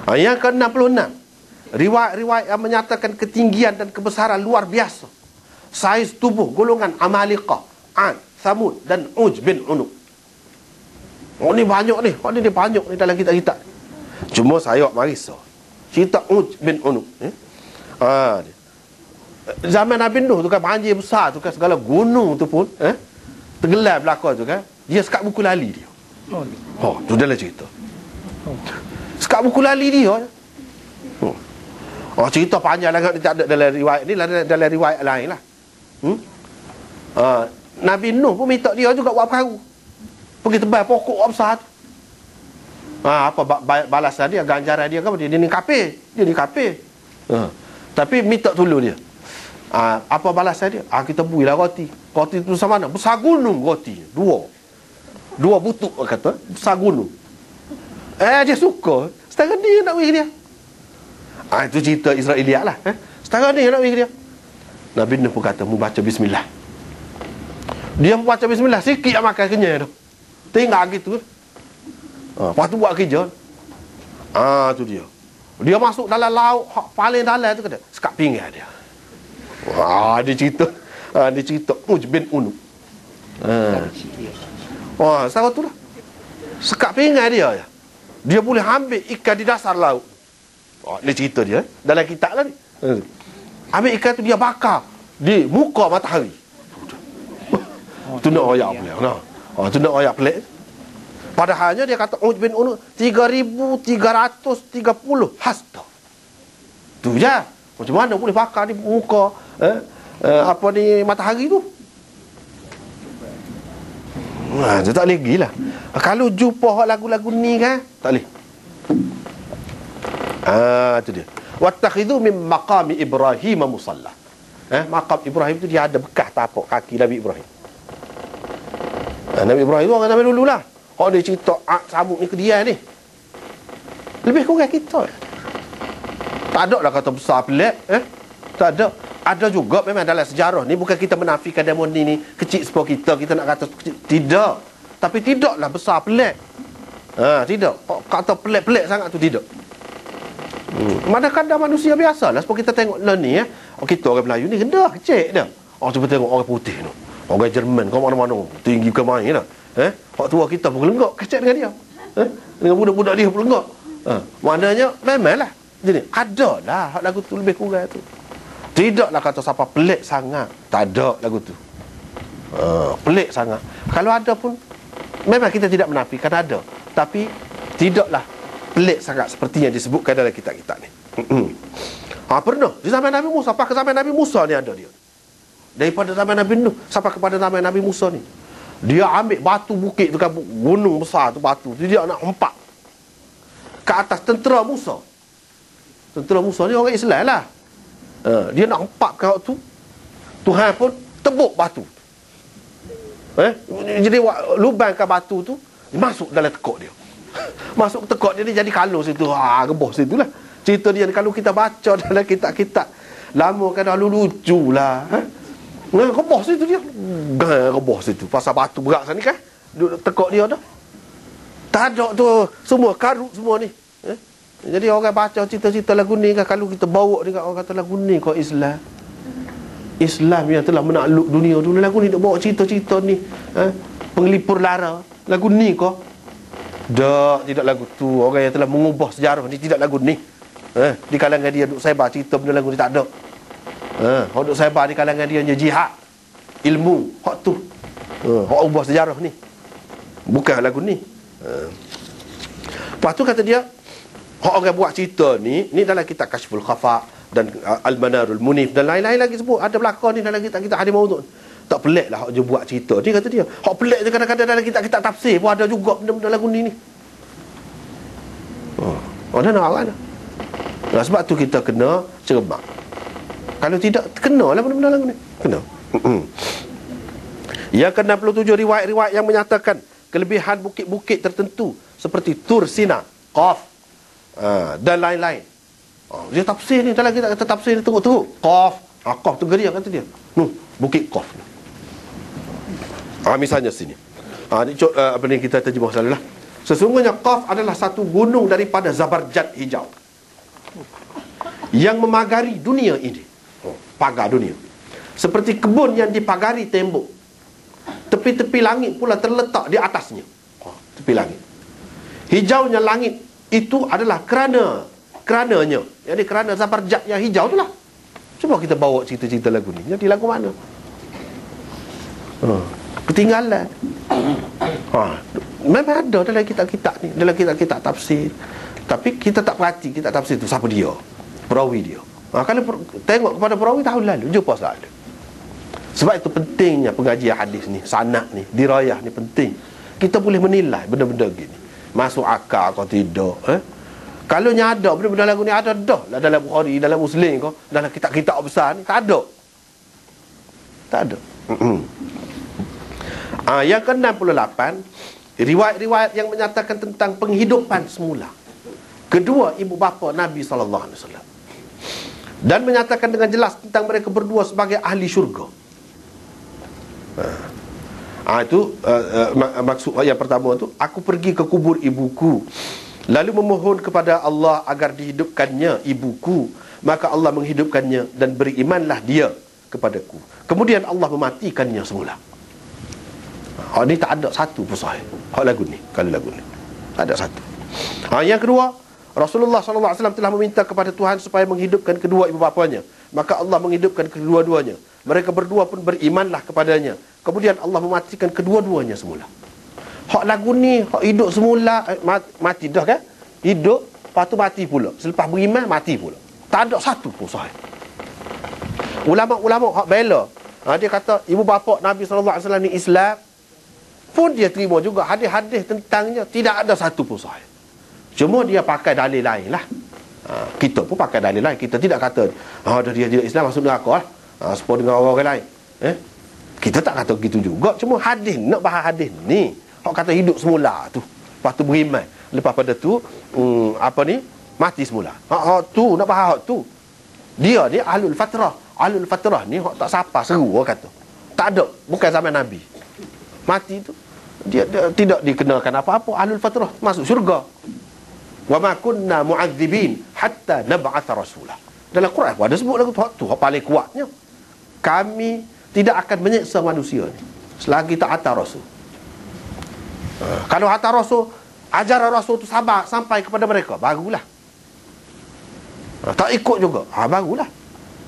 Yang ke-66, riwayat-riwayat yang menyatakan ketinggian dan kebesaran luar biasa saiz tubuh golongan Amalika, Ad, Samud dan Uj bin Unuk. Ni banyak ni. Ni banyak ni dalam kitab-kitab. Cuma saya marisa cerita Uj bin Unuk. Zaman Nabi Nuh tu kan banjir besar tu kan, segala gunung tu pun tenggelam belakang tu kan. Dia sekat buku lali dia. Tu dalam cerita. Sekat buku lali dia. Cerita panjang lah, tak ada dalam riwayat ni, dalam riwayat lain lah. Nabi Nuh pun minta dia juga buat perahu, pergi tebal pokok besar tu. Apa balasan dia, ganjaran dia kan? Dia ni kafir. Tapi minta tolong dia. Apa balasan dia? Kita builah roti. Roti tu sama mana? Besar gunung roti. Dua butuk kata, besar gunung. Dia suka. Setara dia nak bagi dia. Itu cerita Israeliat lah. Setara dia nak bagi dia. Nabi Nuh pun kata, mu baca bismillah. Dia baca bismillah, sikit yang makan kenyang tu. Tinggal gitu. Lepas tu buat kerja. Tu dia. Dia masuk dalam laut paling dalam tu kata, sekat pinggan dia. Dia cerita. Dia cerita Uj bin Unuk. Sama tu lah. Sekat pinggan dia je. Dia boleh ambil ikan di dasar laut. Ni cerita dia dalam kitab lah ni. Ambil ikan tu dia bakar di muka matahari. Tu nak ayat pelik. Tu nak ayat pelik. Padahalnya dia kata Uj bin Unuk 3,330 hasta. Tu je. Macam mana boleh bakar di muka ni matahari tu? Dia tak boleh pergi lah. Kalau jumpa lagu-lagu ni kan, tak boleh. Tu dia. Wattakhidhu min maqami Ibrahim musalla. Maqam Ibrahim tu dia ada bekas tapak kaki Nabi Ibrahim. Nabi Ibrahim tu orang Nabi dulu lah. Kalau dia cerita sabuk ni ke dia ni, lebih kurang kita. Tak ada lah kata besar pelik. Tak ada. Ada juga memang dalam sejarah ni, bukan kita menafikan demoni ni kecil sepuluh kita nak kata kecil. Tidak. Tapi tidaklah besar pelik. Tidak. Kata pelik-pelik sangat tu tidak. Kadang-kadang manusia biasa lah. Sebab kita tengok lah ni kita orang Melayu ni rendah, kecil dah. Cuba tengok orang putih tu, orang Jerman kau mana-mana tinggi ke main dah. Hak tua kita pun lenggak kecil dengan dia. Dengan budak-budak dia pun lenggak. Maknanya memanglah. Jadi ada lah hak lagu tu lebih kurang tu. Tidaklah kata siapa pelik sangat. Tak ada lagu tu. Pelik sangat. Kalau ada pun memang kita tidak menafikan ada. Tapi tidaklah pelik sangat seperti yang disebutkan dalam kitab-kitab ni. Pernah di zaman Nabi Musa, sampai ke zaman Nabi Musa ni ada dia. Daripada zaman Nabi Nuh sampai kepada zaman Nabi Musa ni, dia ambil batu bukit tu kan, gunung besar tu batu tu, dia nak hempak ke atas tentera Musa. Tentera Musa ni orang Islam lah. Dia nak hempak ke tu, Tuhan pun tebuk batu. Jadi lubangkan batu tu masuk dalam tekuk dia. Masuk tekuk dia ni jadi kalung situ. Geboh situ lah. Cerita dia kalau kita baca dalam kitab-kitab lama kan lalu lucu lah. Geboh situ dia. Geboh situ. Pasal batu berat sana kan. Duduk tekuk dia dah. Tak ada tu. Semua karut semua ni. Jadi orang baca cerita-cerita lagu ni kan, kalau kita bawa dekat orang kata lagu ni kau Islam. Islam yang telah menakluk dunia dulu. Lagu ni dia bawa cerita-cerita ni. Pengelipur lara. Lagu ni kau. Tidak lagu tu. Orang yang telah mengubah sejarah ni tidak lagu ni. Di kalangan dia duk sebar cerita benda lagu ni tak ada. Hak duk sebar di kalangan dia jihad, ilmu, hak tu. Hak ubah sejarah ni. Bukan lagu ni. Lepas tu kata dia, hak orang buat cerita ni dalam kitab Kashful Khafa dan Al-Manarul Munif dan lain-lain lagi sebut. Ada belakang ni dalam kitab Hadis Maudhu'. Tak pelik lah hak dia buat cerita ni, kata dia. Hak pelik je kadang-kadang dalam kitab-kitab tafsir pun ada juga benda-benda lagu ni. Ada nak arah dah. Sebab tu kita kena cermat. Kalau tidak, kena lah benda-benda lagu ni. Kena. Yang ke-67, riwayat-riwayat yang menyatakan kelebihan bukit-bukit tertentu seperti Tur Sina, Qaf, dan lain-lain. Dia tafsir ni, dalam kita kata tafsir ni teruk-teruk. Qaf, Qaf tu geria kata dia. Bukit Qaf ni. Misalnya sini. Ni apa ni kita terjemah selalu lah. Sesungguhnya Qaf adalah satu gunung daripada Zabarjad hijau yang memagari dunia ini. Pagar dunia. Seperti kebun yang dipagari tembok. Tepi-tepi langit pula terletak di atasnya. Tepi langit. Hijaunya langit itu adalah kerananya. Jadi kerana Zabarjad yang hijau tu lah. Cuba kita bawa cerita-cerita lagu ni. Jadi lagu mana? Ketinggalan. Memang ada dalam kitab-kitab ni, dalam kitab-kitab tafsir. Tapi kita tak perhati kitab tafsir tu siapa dia, perawi dia. Kalau tengok kepada perawi tahun lalu, jumpa selalu. Sebab itu pentingnya pengajian hadis ni, sanad ni, dirayah ni penting. Kita boleh menilai benda-benda gini, masuk akal atau tidak. Kalau nyada benda-benda lagu ni ada dah lah dalam Bukhari, dalam Muslim ke, dalam kitab-kitab besar ni, tak ada. Tak ada. Yang ke-68, riwayat-riwayat yang menyatakan tentang penghidupan semula kedua ibu bapa Nabi SAW, dan menyatakan dengan jelas tentang mereka berdua sebagai ahli syurga. Itu maksud yang pertama tu, aku pergi ke kubur ibuku lalu memohon kepada Allah agar dihidupkannya ibuku, maka Allah menghidupkannya dan berimanlah dia kepadaku. Kemudian Allah mematikannya semula. Ni tak ada satu pun sahih. Lagu ni, kalau lagu ni tak ada satu. Yang kedua, Rasulullah SAW telah meminta kepada Tuhan supaya menghidupkan kedua ibu bapanya, maka Allah menghidupkan kedua-duanya. Mereka berdua pun berimanlah kepadanya. Kemudian Allah mematikan kedua-duanya semula. Lagu ni hidup semula, mati dah kan? Hidup, lepas tu mati pula. Selepas beriman, mati pula. Tak ada satu pun sahih. Ulama-ulama bela, dia kata ibu bapa Nabi SAW ni Islam, pun dia terima juga hadis-hadis tentangnya, tidak ada satu pun sahih. Cuma dia pakai dalil lain lah. Kita pun pakai dalil lain. Kita tidak kata dia Islam masuk neraka lah, supaya dengan orang lain. Kita tak kata gitu juga. Cuma hadis, nak bahas hadis ni, kata hidup semula tu, lepas tu beriman, lepas pada tu mati semula. Tu nak bahas tu. Dia ni ahlul fatrah. Ahlul fatrah ni tak siapa seru orang kata. Tak ada, bukan zaman Nabi. Mati tu dia tidak dikenalkan apa-apa. Ahlul fatrah masuk syurga. Wa ma kunna mu'adzibin hatta nab'atha rasulah. Dalam Quran ada sebut lagu tu paling kuatnya. Kami tidak akan menyiksa manusia ni selagi tak hantar rasul. Kalau hantar rasul, ajaran rasul tu sabar sampai kepada mereka, barulah. Tak ikut juga, barulah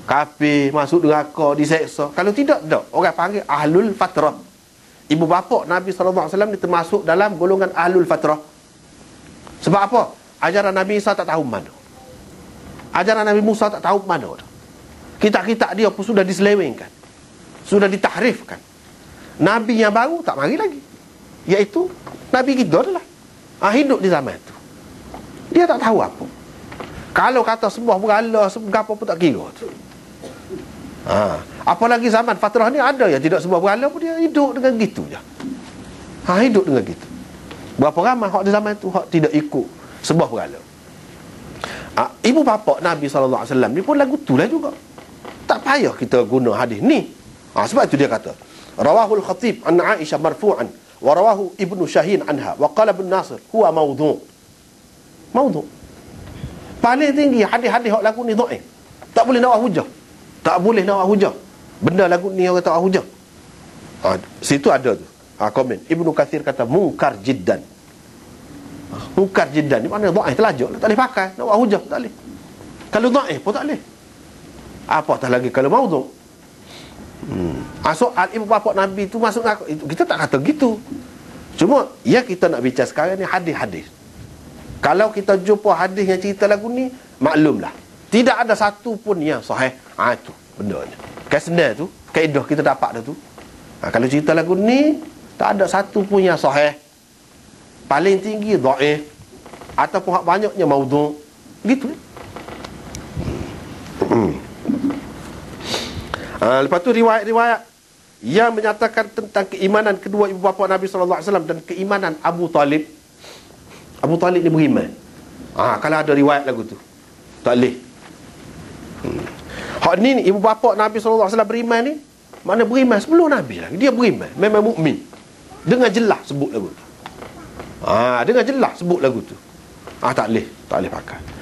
kafir, masuk neraka, diseksa. Kalau tidak, tak. Orang panggil ahlul fatrah. Ibu bapa Nabi SAW ni termasuk dalam golongan ahlul fatrah. Sebab apa? Ajaran Nabi Isa tak tahu mana, ajaran Nabi Musa tak tahu mana. Kitab-kitab dia pun sudah diselewengkan, sudah ditahrifkan. Nabi yang baru tak mari lagi, iaitu Nabi kita adalah hidup di zaman itu. Dia tak tahu apa. Kalau kata sebuah berhala, sebuah apa pun tak kira tu. Apalagi zaman fatrah ni ada yang tidak sebuah berhala pun dia hidup dengan gitu je. Hidup dengan gitu. Berapa ramai hak di zaman tu hak tidak ikut sebuah berhala. Ibu bapa Nabi SAW ni pun lagu tu lah juga. Tak payah kita guna hadis ni. Sebab itu dia kata, rawahul khatib an Aisyah marfu'an wa rawahu Ibnu Syahin anha wa qala Ibn Nasir huwa maudhu'. Maudhu'. Paling tinggi hadis-hadis hak lagu ni dhaif. Tak boleh nak hujah. Tak boleh nak hujah. Benda lagu ni orang tak hujah. Situ ada tu. Komen Ibnu Katsir kata munkar jiddan. Munkar jiddan ni mana dhaif terlajuk, tak boleh pakai nak buat hujah, tak boleh. Kalau dhaif pun tak boleh. Apatah lagi kalau maudhu'. Soal ibu bapa Nabi tu masuk neraka, itu kita tak kata gitu. Cuma ya kita nak bincang sekarang ni hadis-hadis. Kalau kita jumpa hadis yang cerita lagu ni, maklumlah tidak ada satu pun yang sahih. Itu bendanya. Senang tu, kaedah kita dapat dah tu. Kalau cerita lagu ni, tak ada satu pun yang sahih. Paling tinggi dhaif, ataupun hak banyaknya maudhu'. Gitu. Lepas tu riwayat-riwayat yang menyatakan tentang keimanan kedua ibu bapa Nabi SAW dan keimanan Abu Talib. Abu Talib ni beriman. Kalau ada riwayat lagu tu, tak boleh. Hak ni ibu bapa Nabi SAW beriman ni, mana beriman sebelum Nabi lagi. Dia beriman, memang mukmin. Dengan jelas sebut lagu tu. Dengan jelas sebut lagu tu. Tak boleh pakai.